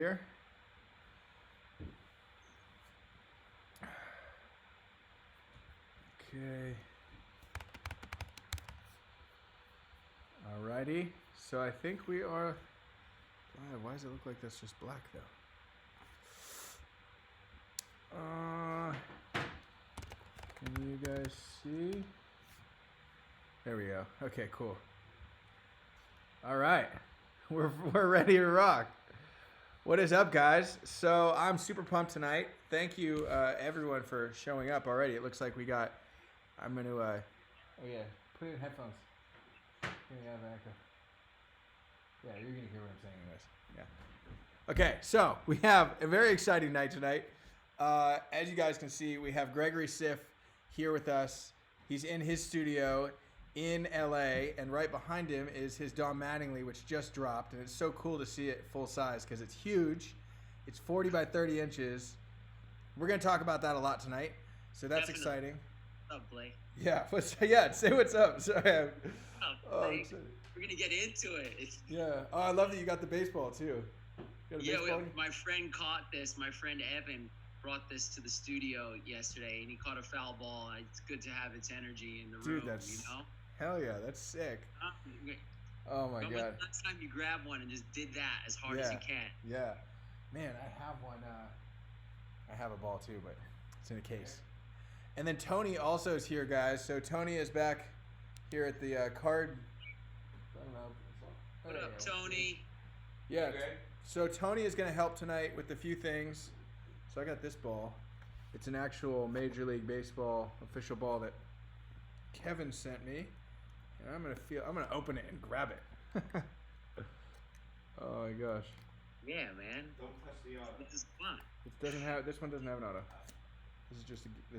Here. Okay. Alrighty. So I think we are. Why does it look like that's just black though? Can you guys see? There we go. Okay, cool. All right, we're ready to rock. What is up, guys? So I'm super pumped tonight. Thank you, everyone, for showing up already. It looks like we got. I'm gonna. Oh yeah, put it in headphones. Yeah, you're gonna hear what I'm saying, anyways. Yeah. Okay, so we have a very exciting night tonight. As you guys can see, we have Gregory Siff here with us. He's in his studio in LA, and right behind him is his Don Mattingly, which just dropped, and it's so cool to see it full size because it's huge. It's 40 by 30 inches. We're gonna talk about that a lot tonight, so that's exciting. What's up, Blake? Yeah, say what's up. Sorry. Blake? We're gonna get into it. Yeah. Oh, I love that you got the baseball too. My friend caught this. My friend Evan brought this to the studio yesterday, and he caught a foul ball. It's good to have its energy in the room. Dude, you know? Hell yeah, that's sick. Oh my god. Next time you grab one and just did that as hard as you can. Yeah. Man, I have one. I have a ball too, but it's in a case. And then Tony also is here, guys. So Tony is back here at the card. I don't know. What up, Tony? Yeah. Okay. So Tony is going to help tonight with a few things. So I got this ball. It's an actual Major League Baseball official ball that Kevin sent me. And I'm gonna open it and grab it. Oh my gosh. Yeah, man. Don't touch the auto. This is fun. This one doesn't have an auto. This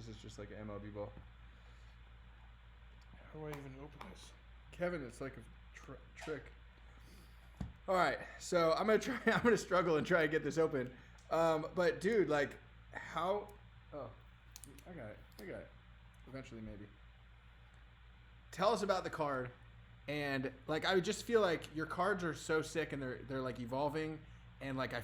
is just like an MLB ball. How do I even open this? Kevin, it's like a trick. All right, so I'm gonna struggle and try to get this open. But dude, like, how? Oh, I got it. Eventually, maybe. Tell us about the card, and like I just feel like your cards are so sick, and they're like evolving, and like I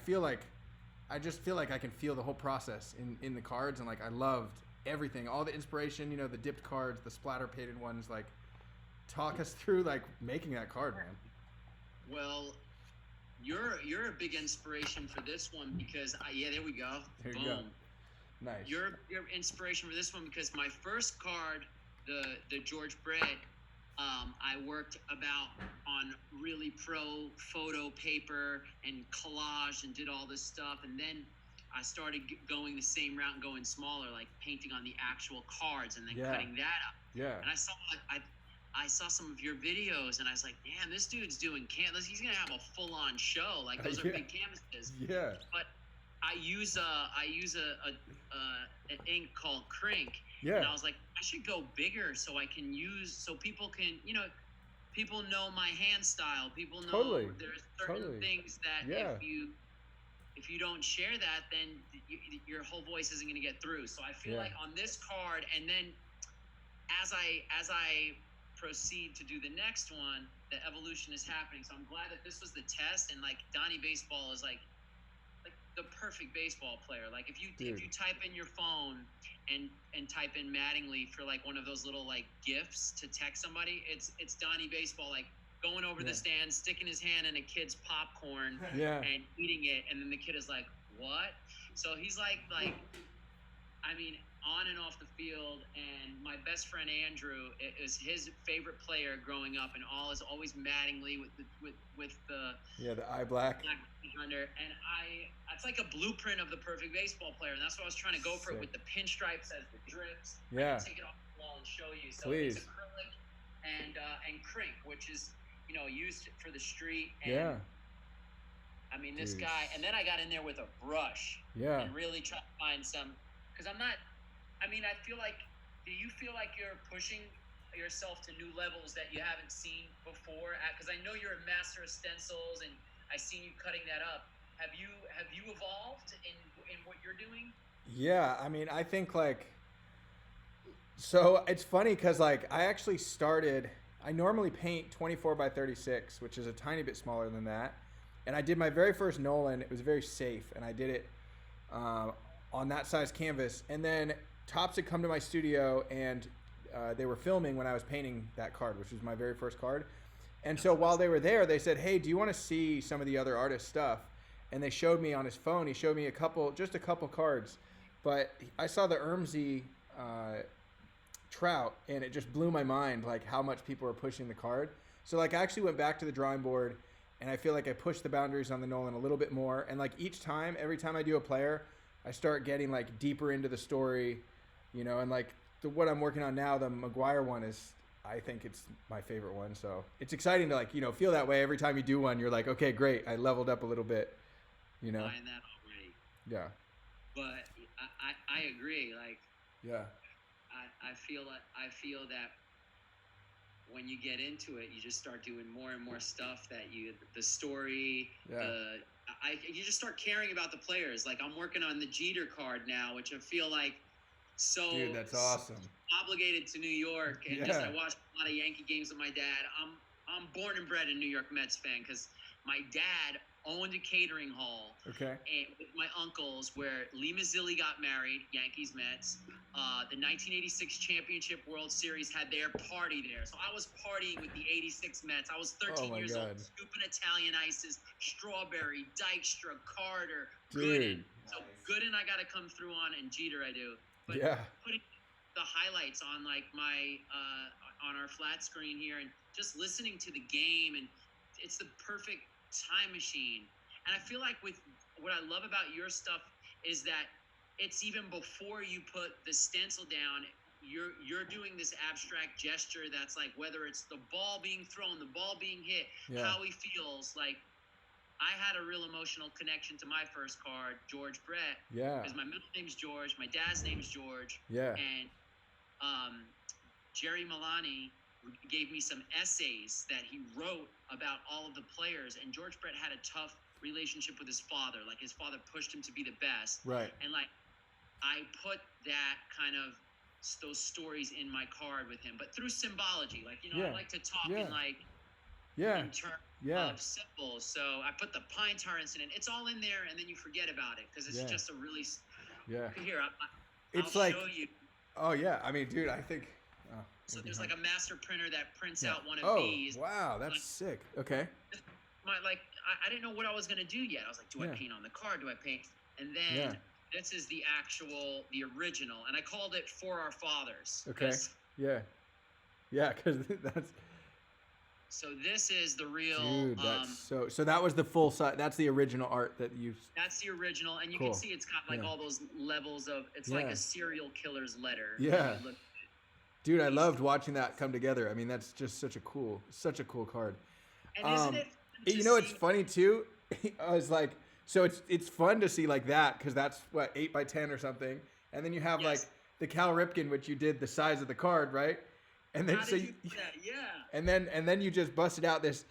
just feel like I can feel the whole process in the cards, and like I loved everything, all the inspiration, the dipped cards, the splatter painted ones. Like, talk us through like making that card, man. Well, you're a big inspiration for this one because there we go. There you Boom. go. Nice. You're inspiration for this one because my first card, the George Brett, I worked about on really pro photo paper and collage and did all this stuff, and then I started going the same route and going smaller, like painting on the actual cards and then cutting that up. Yeah. And I saw some of your videos, and I was like, damn, this dude's doing canvas. He's gonna have a full-on show. Like, those are big canvases. Yeah. But I use an ink called Crink. Yeah. And I was like, I should go bigger so people can, people know my hand style. People know there's certain things that if you don't share that, then your whole voice isn't going to get through. So I feel like on this card, and then as I proceed to do the next one, the evolution is happening. So I'm glad that this was the test, and like Donnie Baseball is like the perfect baseball player. Like if you type in your phone and type in Mattingly for like one of those little like gifts to text somebody, it's Donnie Baseball like going over the stand, sticking his hand in a kid's popcorn and eating it, and then the kid is like, what? So he's like I mean, on and off the field. And my best friend Andrew is his favorite player growing up, and is always Mattingly with the eye black under, and it's like a blueprint of the perfect baseball player, and that's what I was trying to go for. It with the pinstripes as the drips. Yeah. I can take it off the wall and show you. So please. It's acrylic and Crink, which is used for the street. And, I mean, this guy, and then I got in there with a brush. Yeah. And really try to find some, because I feel like, do you feel like you're pushing yourself to new levels that you haven't seen before? Because I know you're a master of stencils, and I seen you cutting that up. Have you evolved in what you're doing? Yeah, I mean, I think so it's funny because like I actually started. I normally paint 24 by 36, which is a tiny bit smaller than that. And I did my very first Nolan. It was very safe, and I did it on that size canvas. And then Topps had come to my studio, and they were filming when I was painting that card, which was my very first card. And so while they were there, they said, "Hey, do you want to see some of the other artists' stuff?" And they showed me on his phone. He showed me just a couple cards, but I saw the Ermsey Trout, and it just blew my mind, like how much people are pushing the card. So like I actually went back to the drawing board, and I feel like I pushed the boundaries on the Nolan a little bit more. And like every time I do a player, I start getting like deeper into the story, and like what I'm working on now, the McGuire one I think it's my favorite one. So it's exciting to like, feel that way every time you do one. You're like, okay, great. I leveled up a little bit, Find that already. Yeah. But I agree. Like, yeah. I feel that when you get into it, you just start doing more and more stuff that the story, you just start caring about the players. Like I'm working on the Jeter card now, which I feel like dude, that's awesome. Obligated to New York, and I watched a lot of Yankee games with my dad. I'm born and bred a New York Mets fan because my dad owned a catering hall. Okay. And with my uncles, where Lee Mazzilli got married, Yankees Mets. The 1986 Championship World Series had their party there, so I was partying with the '86 Mets. I was 13 years old, scooping Italian ices, Strawberry, Dykstra, Carter, Gooden. So Gooden, I got to come through on, and Jeter, I do. But putting the highlights on like my on our flat screen here, and just listening to the game, and it's the perfect time machine. And I feel like with what I love about your stuff is that it's even before you put the stencil down, you're doing this abstract gesture that's like whether it's the ball being thrown, the ball being hit, how he feels. Like I had a real emotional connection to my first card, George Brett. Yeah. Because my middle name's George, my dad's name's George. Yeah. And Jerry Milani gave me some essays that he wrote about all of the players, and George Brett had a tough relationship with his father. Like his father pushed him to be the best. Right. And like I put that kind of those stories in my card with him, but through symbology. Like, I like to talk in like in terms of symbols. So I put the Pine Tar incident. It's all in there, and then you forget about it because it's just a really here. It's I'll like show you. Oh yeah, I mean, dude, I think. So there's like a master printer that prints out one of these. Oh wow, that's sick. Okay. I didn't know what I was gonna do yet. I was like, do I paint on the card? Do I paint? And then this is the original, and I called it For Our Fathers. Okay. Yeah, because that's. So this is the real. Dude, that's so that was the full size. That's the original art that you. That's the original, and you can see it's got like all those levels of. It's like a serial killer's letter. Yeah. Dude, I loved watching that come together. I mean, that's just such a cool card. And isn't it? It's funny too. I was like, so it's fun to see like that because that's what 8 by 10 or something, and then you have like the Cal Ripken, which you did the size of the card, right? And then and then you just busted out this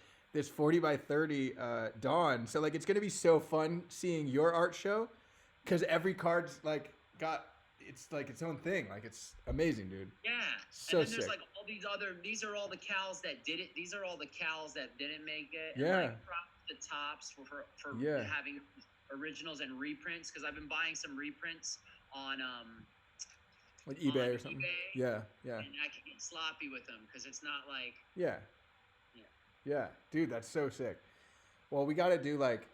40 by 30 Dawn. So like it's gonna be so fun seeing your art show because every card's like it's like its own thing. Like it's amazing, dude. Yeah. So and then there's sick. like all these other. These are all the Cals that did it. These are all the Cals that didn't make it. Yeah. And like props to Topps for having originals and reprints because I've been buying some reprints on like eBay or something. eBay, yeah. And I can get sloppy with them because it's not like. Yeah, dude, that's so sick. Well, we got to do like.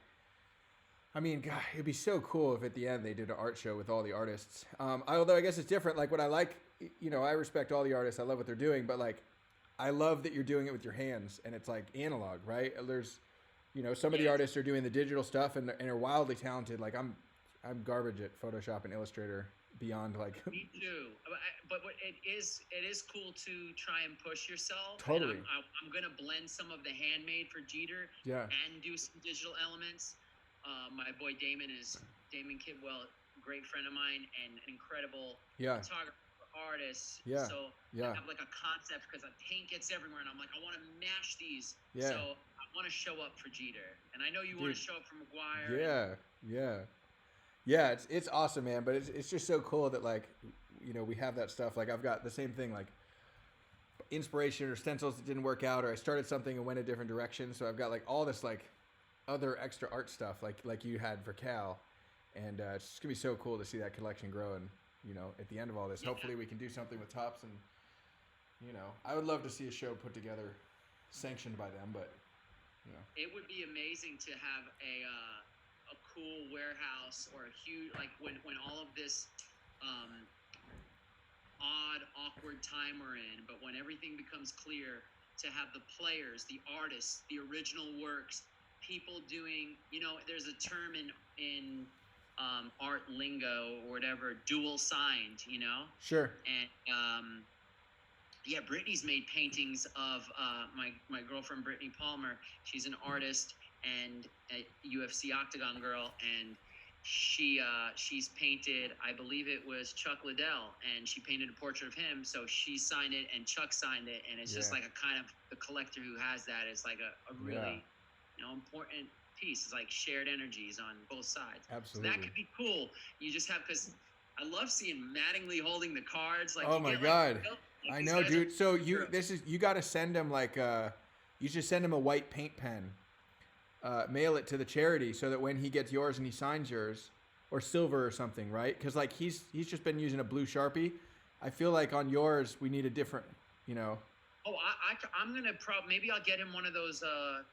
I mean, God, it'd be so cool if at the end they did an art show with all the artists. Although I guess it's different. Like what I like, I respect all the artists. I love what they're doing, but like, I love that you're doing it with your hands and it's like analog, right? There's, some of the artists are doing the digital stuff and are wildly talented. Like I'm garbage at Photoshop and Illustrator beyond like. Me too. But it is cool to try and push yourself. Totally. And I'm gonna blend some of the handmade for Jeter. Yeah. And do some digital elements. My boy Damon Kidwell, great friend of mine and an incredible photographer, artist. Yeah. So I have like a concept because paint gets everywhere, and I'm like, I want to mash these. Yeah. So I want to show up for Jeter, and I know you want to show up for McGuire. Yeah. It's awesome, man. But it's just so cool that like, we have that stuff. Like I've got the same thing, like inspiration or stencils that didn't work out, or I started something and went a different direction. So I've got like all this like other extra art stuff like you had for Cal, and it's just gonna be so cool to see that collection grow. And at the end of all this, hopefully we can do something with Topps. And I would love to see a show put together, sanctioned by them. But it would be amazing to have a cool warehouse or a huge, like when all of this odd, awkward time we're in, but when everything becomes clear, to have the players, the artists, the original works, people doing, there's a term in art lingo or whatever, dual signed, Sure. And Brittany's made paintings of my girlfriend Brittany Palmer. She's an artist and a UFC Octagon girl, and she's painted, I believe it was Chuck Liddell, and she painted a portrait of him. So she signed it and Chuck signed it, and it's just like a kind of, the collector who has that is like a really important piece. It's like shared energies on both sides. Absolutely. So that could be cool. You just have, because I love seeing Mattingly holding the cards. Like, oh my God. I know, dude. So you got to send him you should send him a white paint pen. Mail it to the charity so that when he gets yours and he signs yours, or silver or something, right? Because he's just been using a blue Sharpie. I feel like on yours we need a different, Oh, I'm gonna maybe I'll get him one of those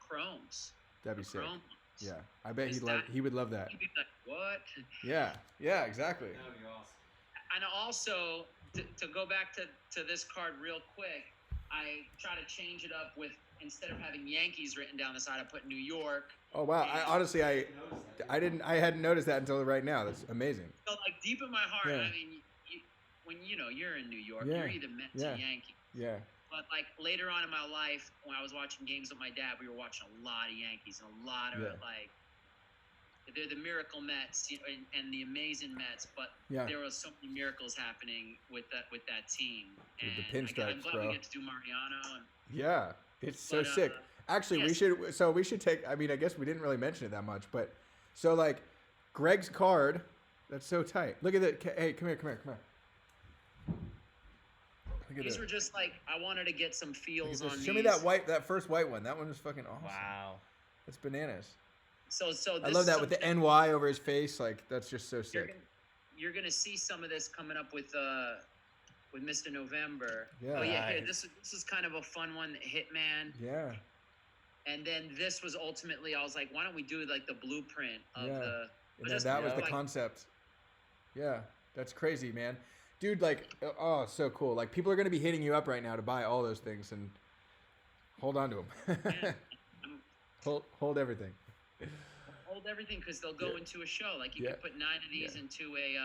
chromes. That'd be sick. Chrome. Yeah, I bet he would love that. He'd be like, what? Yeah, exactly. That would be awesome. And also to go back to this card real quick, I try to change it up with, instead of having Yankees written down the side, I put New York. Oh wow! I hadn't noticed that until right now. That's amazing. So deep in my heart, I mean, when you're in New York, you're either Mets or Yankees. Yeah. But later on in my life, when I was watching games with my dad, we were watching a lot of Yankees and a lot of they're the miracle Mets and the amazing Mets, but there were so many miracles happening with that team. And with the pinstripes, I'm glad we get to do Mariano. Yeah, it's so sick. Actually, we should take. I mean, I guess we didn't really mention it that much, but so Greg's card, that's so tight. Look at it. Hey, come here. These were just I wanted to get some feels on these. Show me that first white one. That one was fucking awesome. Wow. That's bananas. So this I love that with the NY over his face. That's just so sick. You're gonna see some of this coming up with Mr. November. Yeah. But here, this is kind of a fun one, Hitman. Yeah. And then this was ultimately, I was like, why don't we do the blueprint of the. And that was the concept. Yeah, that's crazy, man. Dude, so cool. People are going to be hitting you up right now to buy all those things, and hold on to them. Hold everything. Hold everything, because they'll go into a show. You could put 9 of these into a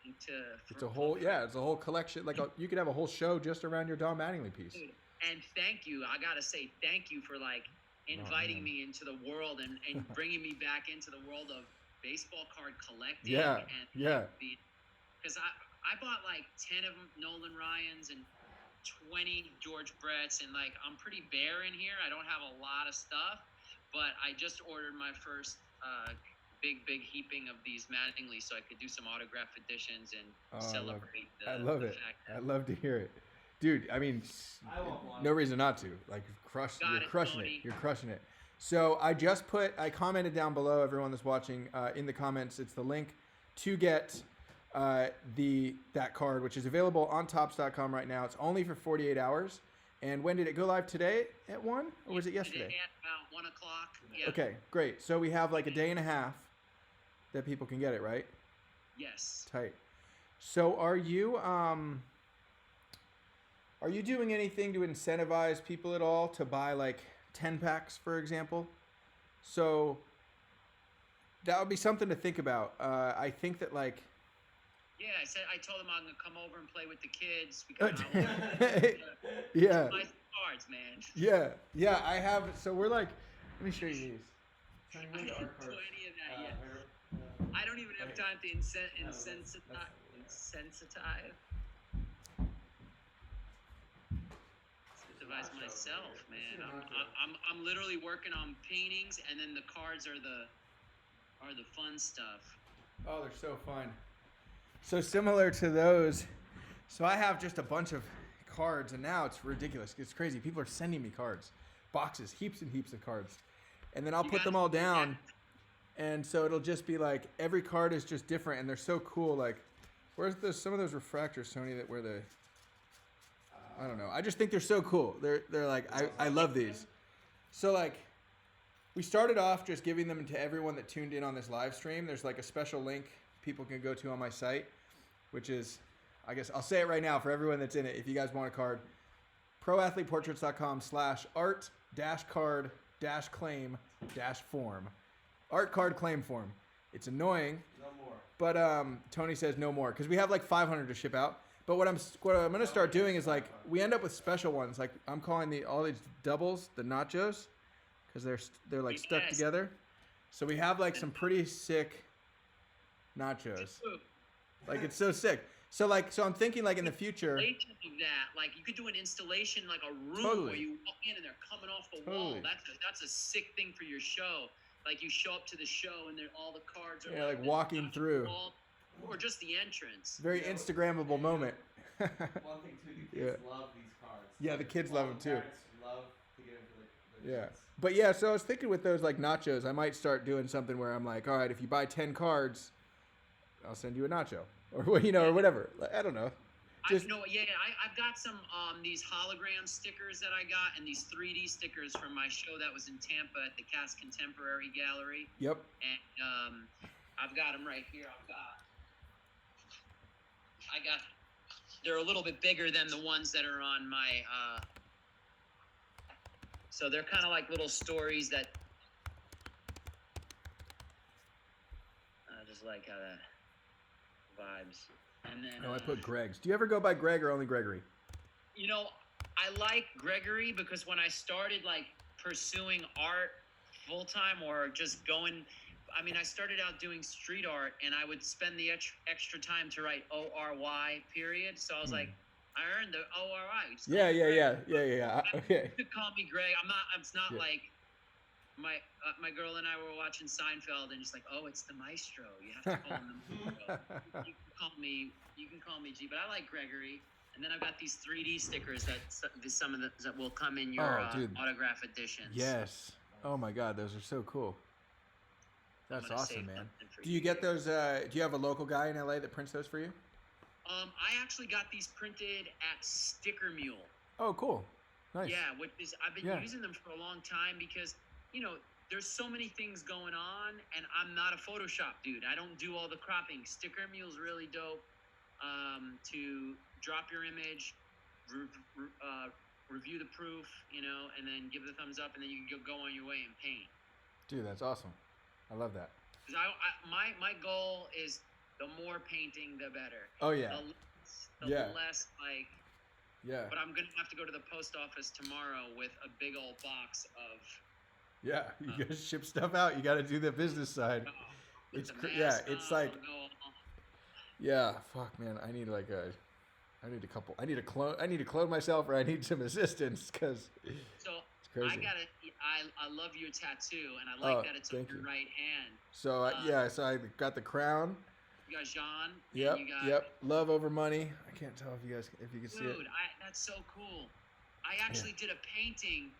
it's a whole collection. You could have a whole show just around your Don Mattingly piece. Dude, and thank you. I gotta say thank you for inviting me into the world and bringing me back into the world of baseball card collecting. Because I bought 10 of them, Nolan Ryans, and 20 George Bretts, and I'm pretty bare in here. I don't have a lot of stuff, but I just ordered my first big heaping of these Mattingly so I could do some autograph editions and celebrate I love it. I love to hear it. Dude, I mean, no reason not to. You're crushing it. So I commented down below, everyone that's watching, in the comments, it's the link to get that card, which is available on Topps.com right now. It's only for 48 hours. And when did it go live? Today at 1? Or was it yesterday? Today at about 1 o'clock. Yeah. Okay, great. So we have a day and a half that people can get it, right? Yes. Tight. So are you doing anything to incentivize people at all to buy 10 packs, for example? So that would be something to think about. I think that yeah, I told them I'm gonna come over and play with the kids because my cards, man. Yeah. I have. So we're let me show you these. I didn't do any of that yet. I don't even have time to insensitize. Sensitize myself, man. I'm literally working on paintings, and then the cards are the fun stuff. Oh, they're so fun. So similar to those, so I have just a bunch of cards, and now it's ridiculous. It's crazy. People are sending me cards, boxes, heaps and heaps of cards. and then I'll put them all down, and so it'll just be like every card is just different, and they're so cool. Like, where's some of those refractors, Sony, that where the I don't know. I just think they're so cool. They're like I love these. So like, we started off just giving them to everyone that tuned in on this live stream. There's like a special link people can go to on my site, which is, I guess I'll say it right now for everyone that's in it. If you guys want a card, proathleteportraits.com/art-card-claim-form. Art card claim form. It's annoying. No more. But Tony says no more because we have like 500 to ship out. But what I'm gonna start doing is like we end up with special ones. Like I'm calling all these doubles the nachos because they're like stuck together. So we have like some pretty sick nachos. Like it's so sick. So I'm thinking like in the future. That like you could do an installation like a room where you walk in and they're coming off the wall. That's a sick thing for your show. Like you show up to the show and all the cards are like walking through. Or just the entrance. Very Instagrammable moment. One thing too, the kids love these cards. Yeah, the kids love them too. Parents love to get into the kids. But yeah, so I was thinking with those like nachos, I might start doing something where I'm like, all right, if you buy 10 cards, I'll send you a nacho, or or whatever. Like, I don't know. I've got some these hologram stickers that I got, and these 3D stickers from my show that was in Tampa at the Cass Contemporary Gallery. Yep. And I've got them right here. They're a little bit bigger than the ones that are on my, so they're kind of like little stories that, I just like how that vibes. And then, I put Greg's. Do you ever go by Greg or only Gregory? I like Gregory because when I started like pursuing art full time or just I started out doing street art, and I would spend the extra time to write ORY period. So I was like, I earned the ORY. Yeah. Okay. You could call me Greg. It's not like my girl and I were watching Seinfeld, and it's like, oh, it's the maestro. You have to call him the maestro. You can call me G, but I like Gregory. And then I've got these 3D stickers that will come in your autograph editions. Yes. Oh my God, those are so cool. That's awesome, man. Do you get those? Do you have a local guy in LA that prints those for you? I actually got these printed at Sticker Mule. Oh, cool. Nice. Yeah, I've been using them for a long time because, there's so many things going on, and I'm not a Photoshop dude. I don't do all the cropping. Sticker Mule's really dope to drop your image, review the proof, and then give the thumbs up, and then you can go on your way and paint. Dude, that's awesome. I love that. Because my goal is the more painting, the better. Oh yeah. The less like. Yeah. But I'm gonna have to go to the post office tomorrow with a big old box of. Yeah, you gotta ship stuff out. You gotta do the business side. It's like. Yeah, fuck, man. I need to clone myself, or I need some assistance because. So it's crazy. I love your tattoo, and I like that it's on your right hand. So so I got the crown. You got Jean. Yep. Love over money. I can't tell if you can see it. Dude, that's so cool. I actually did a painting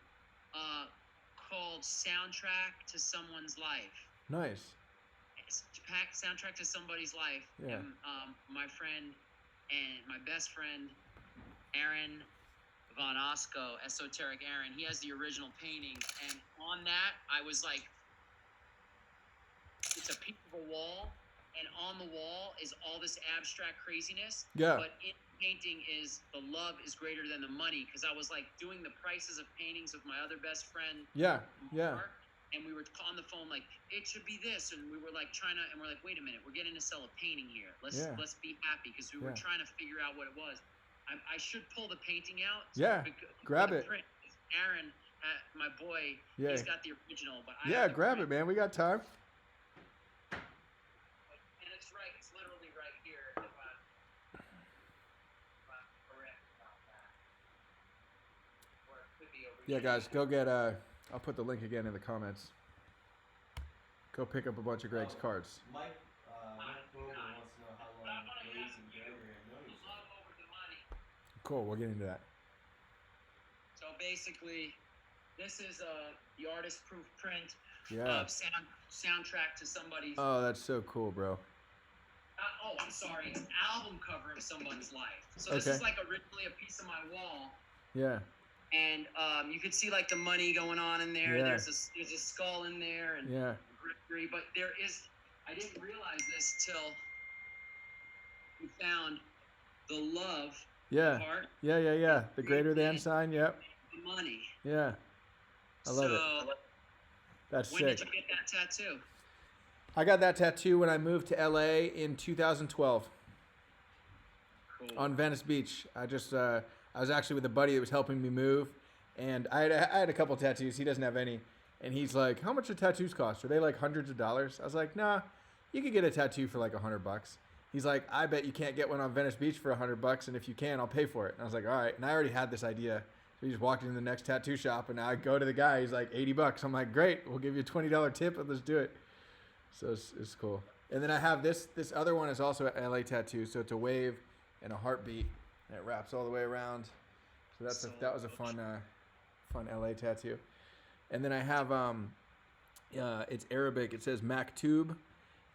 called "Soundtrack to Someone's Life." Nice. Soundtrack to somebody's life. Yeah. And, my friend and my best friend, Aaron Von Osco, Esoteric Aaron, he has the original painting, and on that I was like, it's a piece of a wall, and on the wall is all this abstract craziness. Yeah. But in painting is the love is greater than the money, because I was like doing the prices of paintings with my other best friend. Yeah. Mark, and we were on the phone like, it should be this, and we were like and we're like, wait a minute, we're getting to sell a painting here. Let's be happy, because we were trying to figure out what it was. I should pull the painting out. Grab it. Aaron, my boy, he's got the original, but grab it, man. We got time. And it's literally right here. If I'm correct about that. Or it could be over here. Guys, go get I'll put the link again in the comments. Go pick up a bunch of Greg's cards. Mike Brogan wants to know how long Blaze and Gregory have known each other. Cool, we'll get into that. So basically, this is the artist proof print Yeah. Soundtrack to somebody's. Oh, that's so cool, bro. I'm sorry. It's album cover of someone's life. So this is like originally a piece of my wall. Yeah. And you could see like the money going on in there. Yeah. There's a skull in there and Gregory, but there is. I didn't realize this till we found the love. Yeah. Part. Yeah. The greater than sign. Yep. The money. Yeah. I love it. That's when sick. When did you get that tattoo? I got that tattoo when I moved to LA in 2012. Cool. On Venice Beach. I was actually with a buddy that was helping me move, and I had a couple tattoos. He doesn't have any, and he's like, "How much do tattoos cost? Are they like hundreds of dollars?" I was like, "Nah, you could get a tattoo for like $100." He's like, "I bet you can't get one on Venice Beach for $100, and if you can, I'll pay for it." And I was like, "All right." And I already had this idea. So he just walked into the next tattoo shop, and I go to the guy. He's like, $80. I'm like, "Great, we'll give you a $20 tip, and let's do it." So it's cool. And then I have this other one is also an LA tattoo. So it's a wave and a heartbeat, and it wraps all the way around. So that was a fun LA tattoo. And then I have it's Arabic. It says Maktub.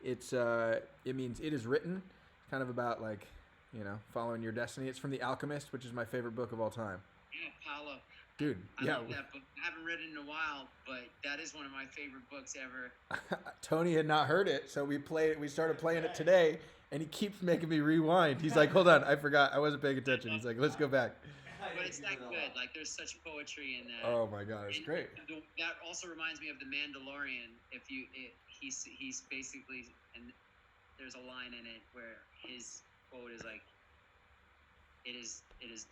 It means it is written. It's kind of about like, following your destiny. It's from The Alchemist, which is my favorite book of all time. Yeah, Paulo. Dude, I love that book. I haven't read it in a while, but that is one of my favorite books ever. Tony had not heard it, so we started playing it today, and he keeps making me rewind. He's like, "Hold on, I forgot. I wasn't paying attention." He's like, "Let's go back." But it's that good. Like, there's such poetry in that. Oh my God, it's great. That also reminds me of The Mandalorian. He's basically, and there's a line in it where his quote is like, "It is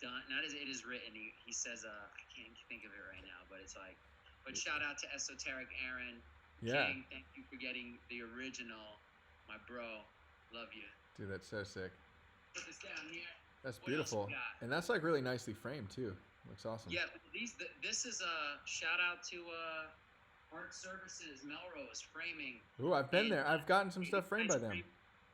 done." Not as it is written. He says, I can't think of it right now, but it's like, but shout out to Esoteric Aaron. Yeah. King, thank you for getting the original, my bro. Love you. Dude, that's so sick. Put this down here. That's beautiful, and that's like really nicely framed too. Looks awesome. Yeah, this is a shout out to Art Services, Melrose Framing. Ooh, I've been there. I've gotten some stuff framed by them.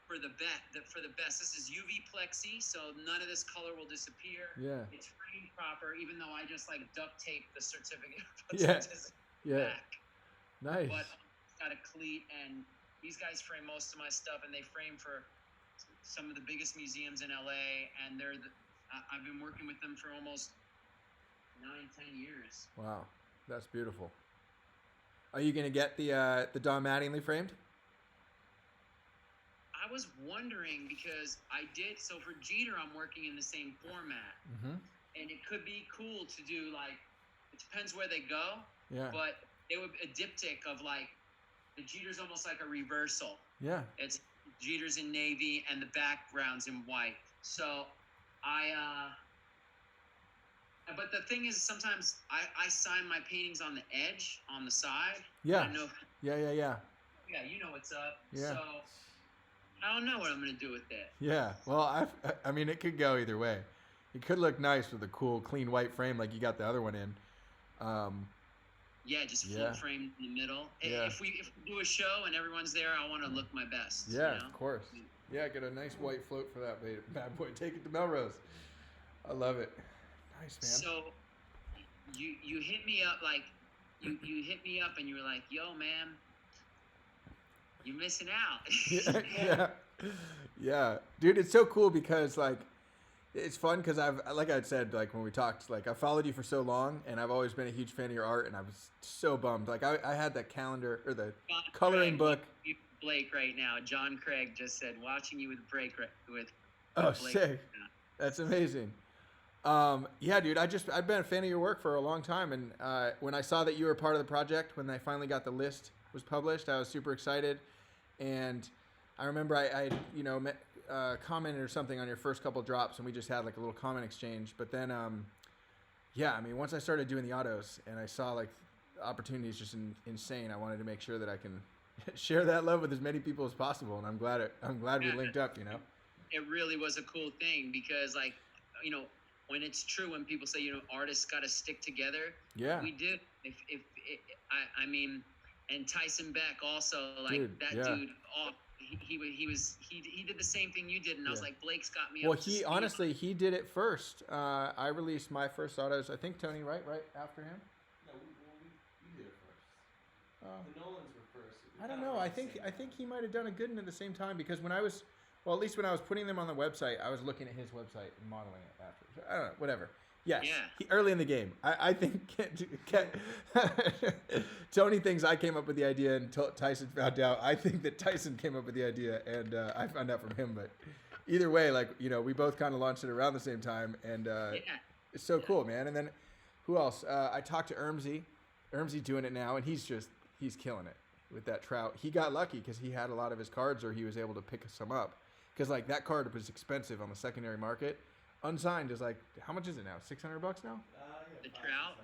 For the best. This is UV plexi, so none of this color will disappear. Yeah. It's framed proper, even though I just like duct tape the certificate. Yeah. Back. Nice. But it's got a cleat, and these guys frame most of my stuff, and they frame for some of the biggest museums in LA, and I've been working with them for almost 9-10 years. Wow, that's beautiful. Are you gonna get the Don Mattingly framed? I was wondering because I did. So for Jeter, I'm working in the same format, and it could be cool to do like. It depends where they go. Yeah. But it would a diptych of like the Jeter's almost like a reversal. Yeah. It's Jeter's in navy and the background's in white. So but the thing is sometimes I sign my paintings on the edge, on the side. Yeah. Yeah, you know what's up. Yeah. So I don't know what I'm going to do with it. Yeah. Well, I mean, it could go either way. It could look nice with a cool, clean white frame like you got the other one in. Yeah, just full frame in the middle. Yeah. If we do a show and everyone's there, I want to look my best. Yeah, you know? Of course. Yeah, get a nice white float for that bad boy. Take it to Melrose. I love it. Nice, man. So you hit me up like you hit me up and you were like, "Yo, man, you're missing out." Yeah, dude, it's so cool because like. It's fun because like I said, like when we talked, like I followed you for so long, and I've always been a huge fan of your art, and I was so bummed. Like I had that calendar or the coloring book. Blake right now. John Craig just said, "Watching you with Blake." Oh, sick! That's amazing. Yeah, dude, I've been a fan of your work for a long time, and when I saw that you were part of the project, when I finally got the list was published, I was super excited, and I remember I commented or something on your first couple drops, and we just had like a little comment exchange. But then, I mean, once I started doing the autos and I saw like the opportunities just insane, I wanted to make sure that I can share that love with as many people as possible. And I'm glad we linked up. It really was a cool thing because, like, when it's true, when people say, artists got to stick together. Yeah, we did. I mean, and Tyson Beck also, like dude. He did the same thing you did, and I was like, Blake's got me. Well, he did it first. I released my first autos. I think Tony, right after him. No, we did it first. The Nolans were first. I don't know. I think he might have done a good one at the same time because when I was, well, at least when I was putting them on the website, I was looking at his website and modeling it after. So, I don't know. Whatever. Yes. Yeah. Early in the game, I think Tony thinks I came up with the idea and Tyson found out. I think that Tyson came up with the idea and I found out from him. But either way, like, you know, we both kind of launched it around the same time, and it's so cool, man. And then who else? I talked to Ermsey. Ermsey doing it now, and he's killing it with that Trout. He got lucky because he had a lot of his cards, or he was able to pick some up. Because like that card was expensive on the secondary market. Unsigned is like, how much is it now? $600 now? The Trout?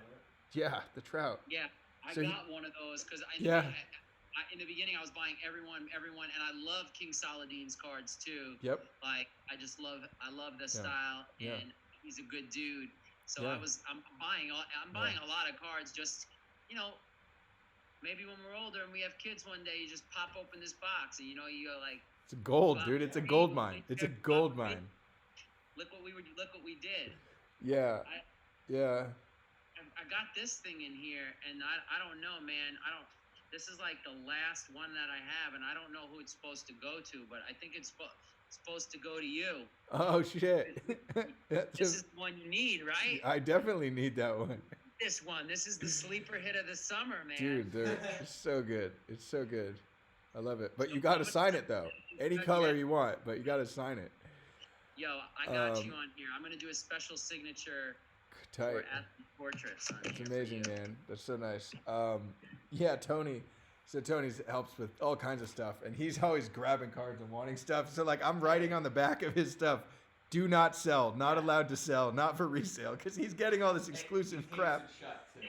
Yeah, the Trout. Yeah, I got one of those because in the beginning I was buying everyone, and I love King Saladin's cards too. Yep. Like I love the style, and he's a good dude. So I'm buying a lot of cards. Just, you know, maybe when we're older and we have kids one day, you just pop open this box and you know you go like. It's a gold, dude. It's a gold mine. It's a gold mine. Look what we did. Yeah. I got this thing in here, and I don't know, man. This is like the last one that I have, and I don't know who it's supposed to go to, but I think it's supposed to go to you. Oh shit! This is the one you need, right? I definitely need that one. This is the sleeper hit of the summer, man. Dude, it's so good. It's so good. I love it. But you got to sign it though. Any color you want, but you got to sign it. Yo, I got you on here. I'm gonna do a special signature. Tight. For athlete portraits. That's amazing, man. That's so nice. Yeah, Tony. So Tony helps with all kinds of stuff, and he's always grabbing cards and wanting stuff. So like, I'm writing on the back of his stuff, "Do not sell, not allowed to sell, not for resale," because he's getting all this exclusive crap.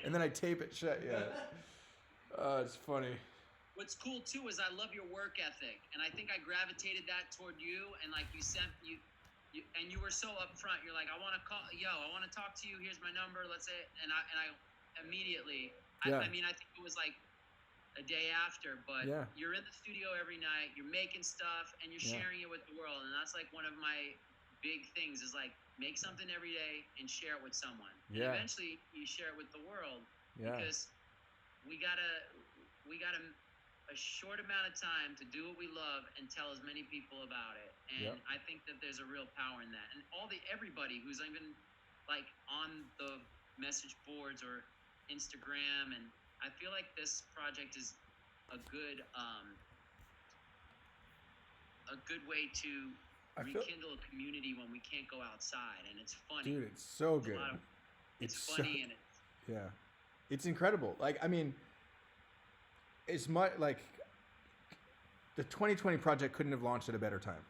And then I tape it shut. Yeah. It's funny. What's cool too is I love your work ethic, and I think I gravitated that toward you. And like and you were so upfront. You're like, I want to call, I want to talk to you. Here's my number. Let's say, and I immediately. I mean, I think it was like a day after, but you're in the studio every night. You're making stuff, and you're sharing it with the world. And that's like one of my big things is like make something every day and share it with someone. And eventually, you share it with the world because we gotta a short amount of time to do what we love and tell as many people about it. And I think that there's a real power in that. And everybody who's even like on the message boards or Instagram, and I feel like this project is a good way to rekindle a community when we can't go outside, and it's funny. Dude, it's so good. It's funny and it's incredible. Like, I mean, it's much like the 2020 project couldn't have launched at a better time.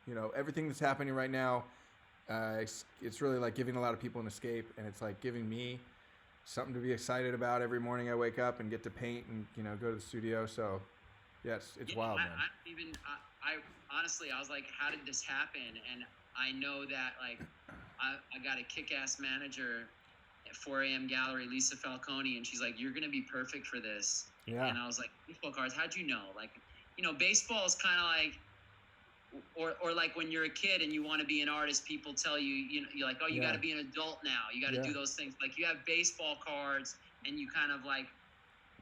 You know, everything that's happening right now, it's really like giving a lot of people an escape, and it's like giving me something to be excited about every morning I wake up and get to paint and, you know, go to the studio. So, it's wild, man. I honestly, I was like, how did this happen? And I know that, like, I got a kick-ass manager at 4 a.m. Gallery, Lisa Falcone, and she's like, you're going to be perfect for this. Yeah. And I was like, baseball cards, how'd you know? Like, you know, baseball is kind of like, or like when you're a kid and you want to be an artist, people tell you, you know, you're like, oh, you got to be an adult now. You got to do those things. Like you have baseball cards and you kind of like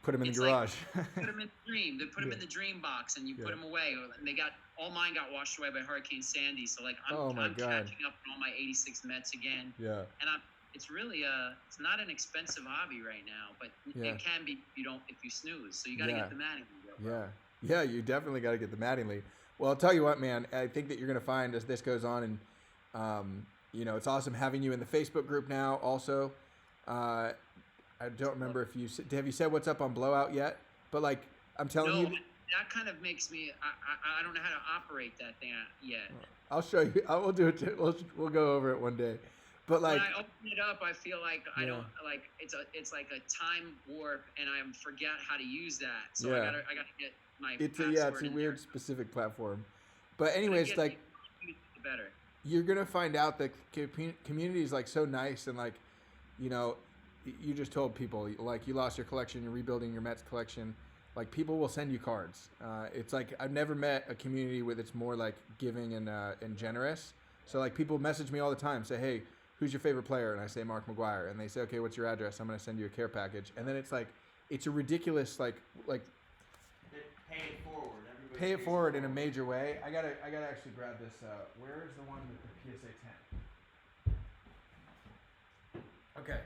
put them in the garage. Like, put them in the dream. They put them in the dream box and you put them away. And all mine got washed away by Hurricane Sandy. So like I'm catching up on all my 86 Mets again. Yeah. And it's really it's not an expensive hobby right now, but it can be if you snooze. So you got to get the Mattingly. Yeah, you definitely got to get the Mattingly. Well, I'll tell you what, man. I think that you're going to find as this goes on, and you know, it's awesome having you in the Facebook group now. Also, I don't remember if have you said what's up on Blowout yet? But like, I'm telling you, that kind of makes me. I don't know how to operate that thing yet. I'll show you. I will do it. We'll go over it one day. But like, when I open it up, I feel like I don't like it's like a time warp, and I forget how to use that. So I gotta get my. It's a weird specific platform, but anyways, like, better. You're gonna find out that community is like so nice, and like, you know, you just told people like you lost your collection, you're rebuilding your Mets collection. Like people will send you cards. It's like I've never met a community where it's more like giving and generous. So like people message me all the time, say, hey, who's your favorite player? And I say Mark McGwire. And they say, okay, what's your address? I'm going to send you a care package. And then it's like it's a ridiculous like Pay it forward. Everybody pay it pays forward in a major way. I gotta actually grab this. Where is the one with the PSA 10? Okay.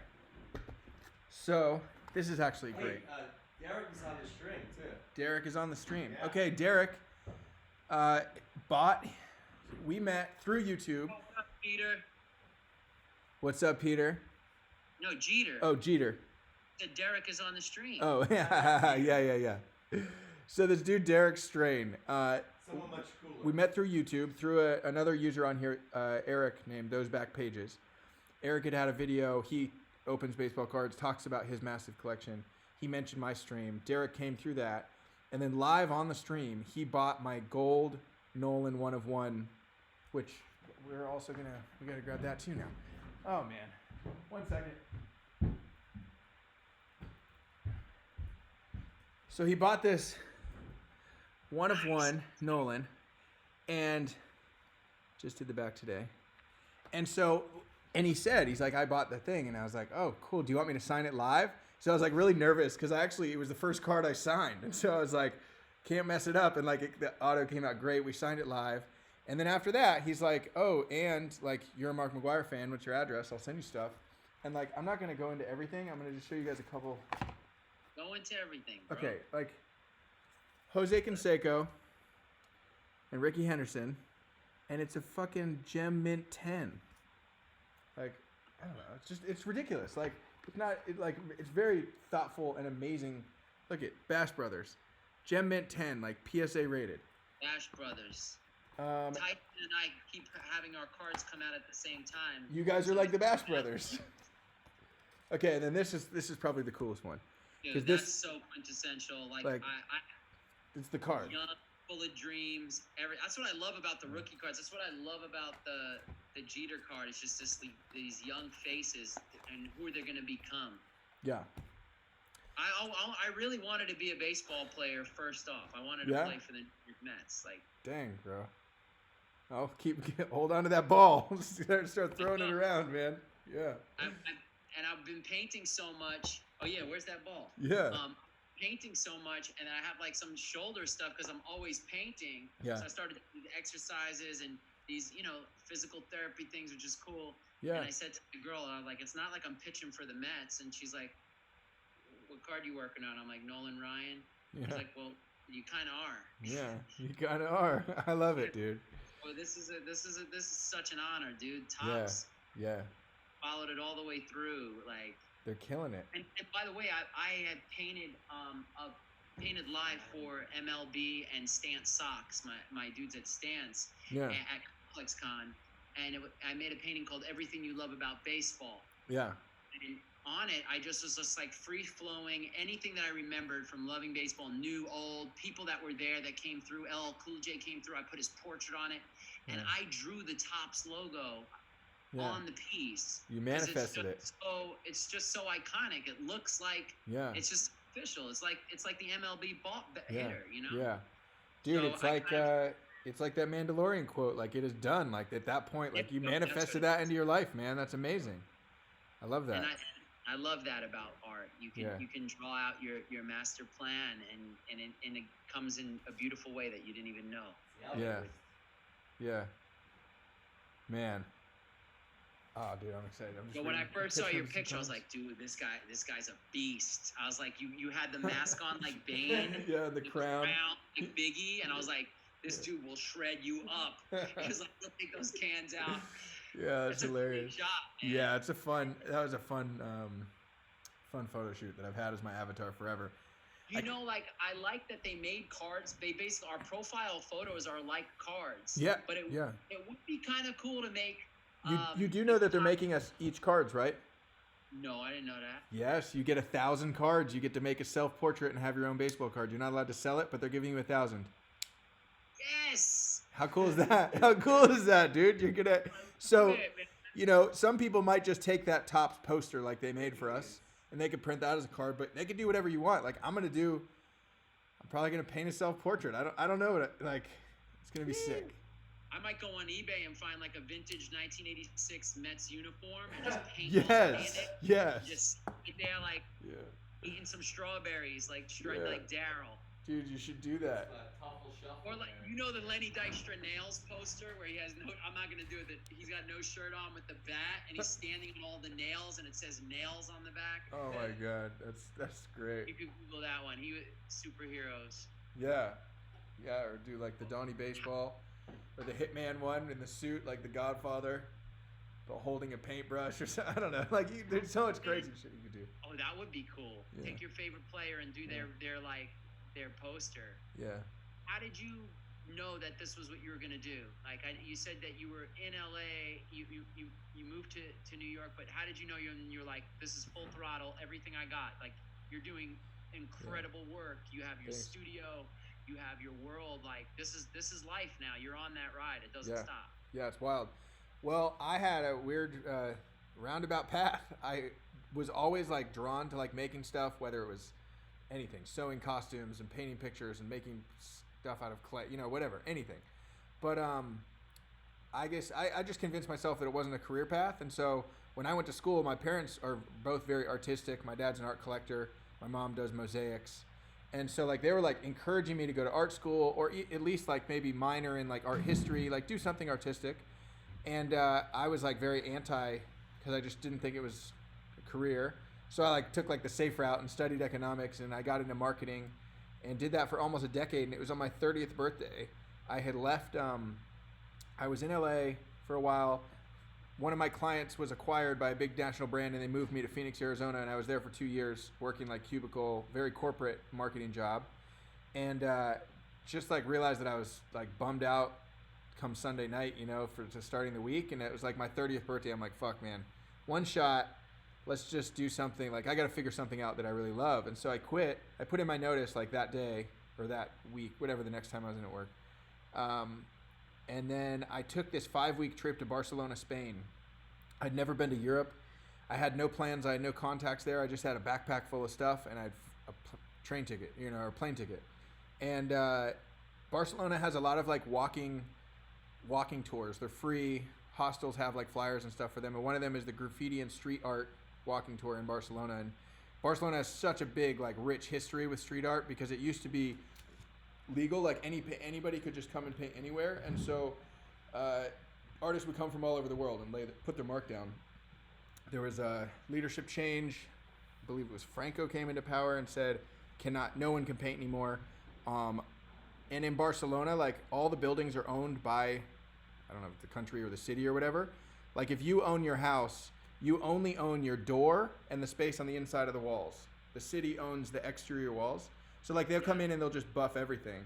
So this is actually great. Derek is on the string too. Derek is on the stream. Yeah. Okay, Derek we met through YouTube. What's up, Peter? What's up, Peter? No, Jeter. Oh, Jeter. Derek is on the stream. Oh, yeah. So this dude, Derek Strain, Someone much cooler. we met through YouTube, through another user on here, Eric, named Those Back Pages. Eric had a video. He opens baseball cards, talks about his massive collection. He mentioned my stream. Derek came through that. And then live on the stream, he bought my gold Nolan 1 of 1, which we're also we got to grab that too now. Oh, man. 1 second. So he bought this 1 of 1 Nolan and just did the back today. And he said, he's like, I bought the thing. And I was like, oh, cool. Do you want me to sign it live? So I was like really nervous because it was the first card I signed. And so I was like, can't mess it up. And like the auto came out great. We signed it live. And then after that, he's like, oh, and like you're a Mark McGwire fan. What's your address? I'll send you stuff. And like, I'm not going to go into everything. I'm going to just show you guys a couple. Go into everything, bro. Okay, like Jose Canseco and Ricky Henderson, and it's a fucking gem mint 10. Like, I don't know. It's ridiculous. Like, it's very thoughtful and amazing. Look at Bash Brothers, gem mint 10, like PSA rated. Bash Brothers. Tyson and I keep having our cards come out at the same time. You guys are like the Bash Brothers. Okay, and then this is probably the coolest one. Dude, that's so quintessential. Like I it's the card. Young, full of dreams. That's what I love about the rookie cards. That's what I love about the Jeter card. It's just these young faces and who they're going to become. Yeah. I really wanted to be a baseball player first off. I wanted to play for the New York Mets. Like, dang, bro. I'll hold on to that ball. Start throwing it around, man. Yeah. I've been painting so much. Oh yeah, where's that ball? Yeah. Painting so much, and I have like some shoulder stuff because I'm always painting. Yeah. So I started doing exercises and these, physical therapy things, which is cool. Yeah. And I said to the girl, I was like, it's not like I'm pitching for the Mets, and she's like, what card are you working on? I'm like, Nolan Ryan. Yeah. She's like, well, you kind of are. Yeah, you kind of are. I love it, dude. Well, this is such an honor, dude. Tops. Yeah. Followed it all the way through, like. They're killing it. And by the way, I had painted painted live for MLB and Stance Socks, my dudes at Stance at ComplexCon, and I made a painting called "Everything You Love About Baseball." Yeah. And on it, I was just like free flowing, anything that I remembered from loving baseball, new, old, people that were there that came through. LL Cool J came through. I put his portrait on it, and I drew the Topps logo. Yeah. On the piece. You manifested it. So it's just so iconic. It looks like it's just official. It's like the MLB hitter, Yeah. Dude, so it's like that Mandalorian quote, like it is done. Like at that point, like you manifested that into your life, man. That's amazing. I love that. And I love that about art. You can draw out your master plan and it comes in a beautiful way that you didn't even know. Yeah. Man. Oh, dude, I'm excited. But when I first saw your picture, I was like, dude, this guy's a beast. I was like, you had the mask on like Bane. Yeah, the crown. Like Biggie. And I was like, this dude will shred you up. He was like, he'll take those cans out. Yeah, that's hilarious. Shot, yeah, that was a fun photo shoot that I've had as my avatar forever. I like that they made cards. They basically, our profile photos are like cards. Yeah. But it would be kind of cool to make. You do know that they're making us each cards, right? No, I didn't know that. Yes, you get 1,000 cards. You get to make a self-portrait and have your own baseball card. You're not allowed to sell it, but they're giving you 1,000. Yes. How cool is that? How cool is that, dude? You're gonna some people might just take that Topps poster like they made for us, and they could print that as a card, but they could do whatever you want. Like I'm probably gonna paint a self-portrait. I don't know it's gonna be sick. I might go on eBay and find like a vintage 1986 Mets uniform and just paint Yes. it. Yes. Just sit there like. Yeah. eating some strawberries like Daryl. Dude, you should do that. Or like the Lenny Dykstra nails poster where he has I'm not gonna do it. He's got no shirt on with the bat and he's standing on all the nails and it says nails on the back. Oh my god, that's great. You could Google that one. Superheroes. Yeah, or do like the Donnie baseball, or the Hitman one in the suit like the Godfather, but holding a paintbrush or something. I don't know. Like there's so much crazy shit you could do. Oh, that would be cool. Yeah. Take your favorite player and do their poster. Yeah. How did you know that this was what you were gonna do? Like you said that you were in LA, you moved to New York, but how did you know you're like, this is full throttle, everything I got? Like you're doing incredible work. You have your studio, you have your world. Like this is life now. You're on that ride. It doesn't stop. Yeah, it's wild. Well, I had a weird roundabout path. I was always like drawn to like making stuff, whether it was anything, sewing costumes and painting pictures and making stuff out of clay, whatever, anything. But I guess I just convinced myself that it wasn't a career path. And so when I went to school, my parents are both very artistic. My dad's an art collector. My mom does mosaics. And so like they were like encouraging me to go to art school or at least like maybe minor in like art history, like do something artistic. And I was like very anti because I just didn't think it was a career. So I like took like the safe route and studied economics, and I got into marketing and did that for almost a decade. And it was on my 30th birthday. I had left, I was in LA for a while. One of my clients was acquired by a big national brand and they moved me to Phoenix, Arizona. And I was there for 2 years working like cubicle, very corporate marketing job. And just like realized that I was like bummed out come Sunday night, to starting the week. And it was like my 30th birthday. I'm like, fuck man, one shot. Let's just do something. Like I got to figure something out that I really love. And so I quit. I put in my notice like that day or that week, whatever the next time I was in at work. And then I took this 5-week trip to Barcelona, Spain. I'd never been to Europe. I had no plans. I had no contacts there. I just had a backpack full of stuff and I had a train ticket, or a plane ticket. And Barcelona has a lot of like walking tours. They're free. Hostels have like flyers and stuff for them. And one of them is the graffiti and street art walking tour in Barcelona. And Barcelona has such a big like rich history with street art because it used to be legal, like anybody could just come and paint anywhere. And so artists would come from all over the world and put their mark down. There was a leadership change. I believe it was Franco came into power and said no one can paint anymore. And in Barcelona, like all the buildings are owned by, I don't know if the country or the city or whatever. Like if you own your house, you only own your door and the space on the inside of the walls. The city owns the exterior walls. So like they'll come in and they'll just buff everything.